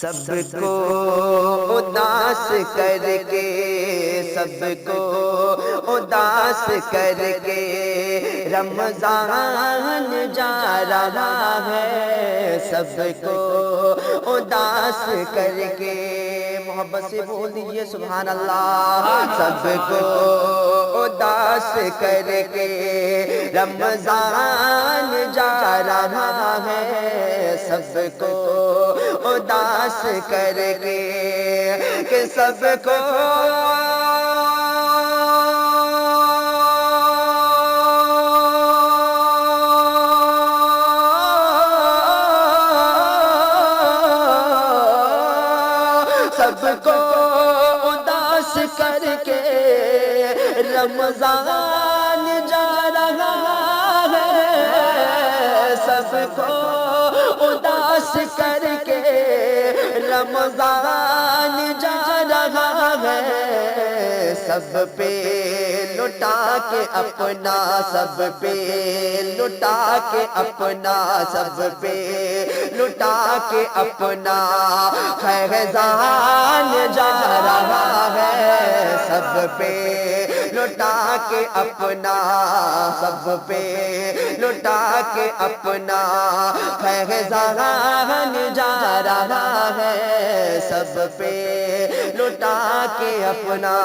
سب کو اداس کر کے، سب کو اداس کر کے رمضان جا رہا ہے، سب کو اداس کر کے، محبت سے بول دیجئے سبحان اللہ، سب کو اداس کر کے رمضان جا رہا ہے، سب کو اداس کر کے، کہ سب کو سب کو اداس کر کے رمضان جا رہا ہے، سب کو اداس کر کے رمضان جا رہا ہے، سب پہ لٹا کے اپنا، سب پہ لٹا کے اپنا، سب پہ لٹا کے اپنا فیضان جا رہا ہے، سب پہ لٹا کے اپنا، سب پہ لٹا کے اپنا فیضان جا رہا ہے، سب پہ لٹا کے اپنا۔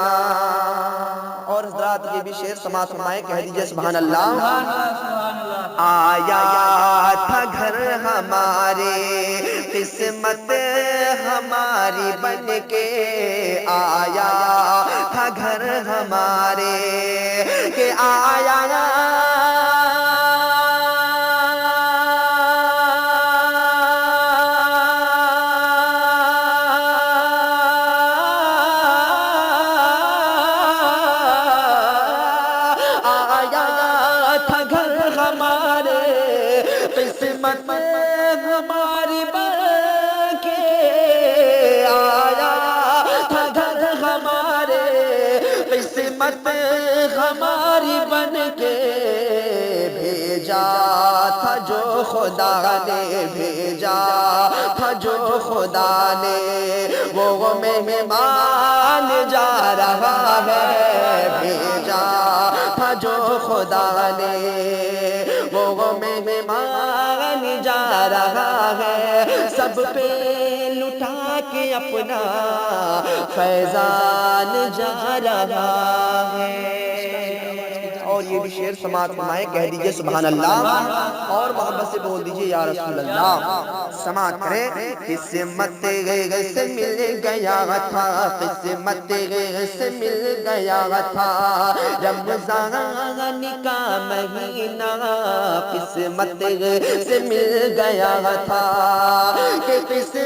اور حضرات یہ بھی شعر سماعت فرمائیں، کہہ دیجئے سبحان اللہ۔ آیا تھا گھر ہمارے قسمت ہماری بن کے، آیا تھا گھر ہمارے کہ آیا قسمت ہماری بن کے، آیا تھا گھر ہمارے قسمت ہماری بن کے، بھیجا تھا جو خدا نے، بھیجا تھا جو خدا نے، وہ مہمان جا رہا ہے، بھیجا تھا جو خدا نے، وہ مہمان جا رہا ہے، سب پہ لٹا کے اپنا فیضان جا رہا ہے۔ اور یہ بھی شعر سماعت فرمائیں، کہہ دیجئے سبحان اللہ، اور محبت سے بول دیجئے یا رسول اللہ۔ سماعت کریں، قسمت سے مل گیا تھا، قسمت سے مل گیا تھا رمضان کا مہینہ، قسمت سے مل گیا تھا کہ قسمت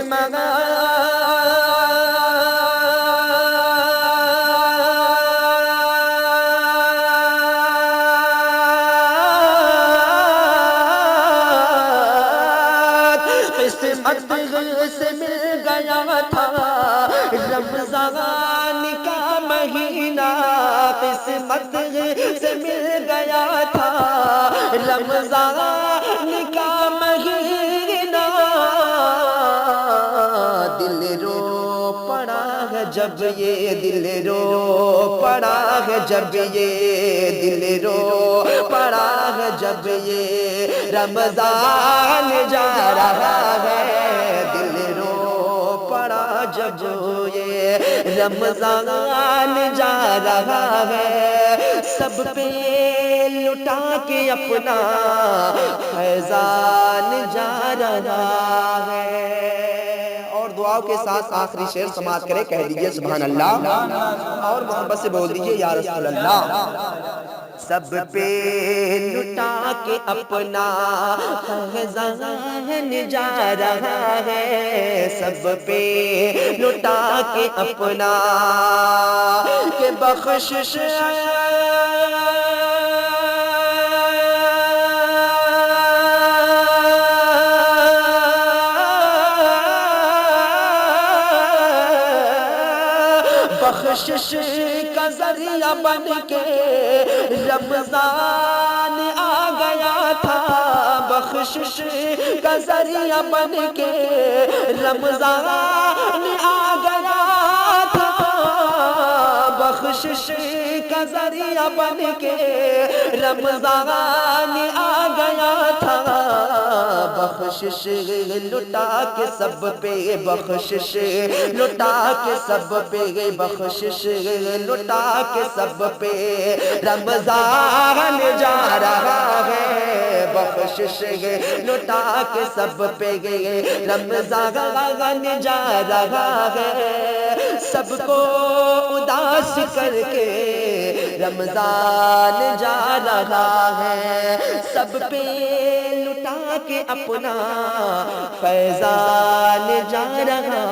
سے مل گیا تھا رمضان کا مہینہ، قسمت سے مل گیا تھا رمضان کا مہینہ، دل رو پڑا ہے جب یہ، دل رو پڑا ہے جب یہ، دل رو پڑا ہے جب یہ رمضان جا رہا ہے، دل رو پڑا جب یہ رمضان جا رہا ہے، سب پہ لٹا کے اپنا فیضان جا رہا ہے۔ اور دعاؤں کے ساتھ آخری شعر سماعت کرے، کہہ دیجئے سبحان اللہ، اور محبت سے بول دیجئے یا رسول اللہ۔ سب پہ لٹا کے اپنا فیضان جا رہا ہے، سب پہ لٹا کے اپنا کہ بخشش بخشش کا ذریعہ بن کے رمضان آ گیا تھا، بخشش کا ذریعہ بن کے رمضان بخشش کا ذریعہ بن کے رمضان آ گیا تھا، بخشش لٹا کے سب پہ، بخشش لٹا کے سب پہ، بخشش لٹا کے سب پہ رمضان جا رہا ہے، بخشش لٹا کے سب پہ رمضان جا رہا ہے، سب کو اداس کر کے رمضان جا رہا ہے، سب پہ لٹا کے اپنا فیضان جا رہا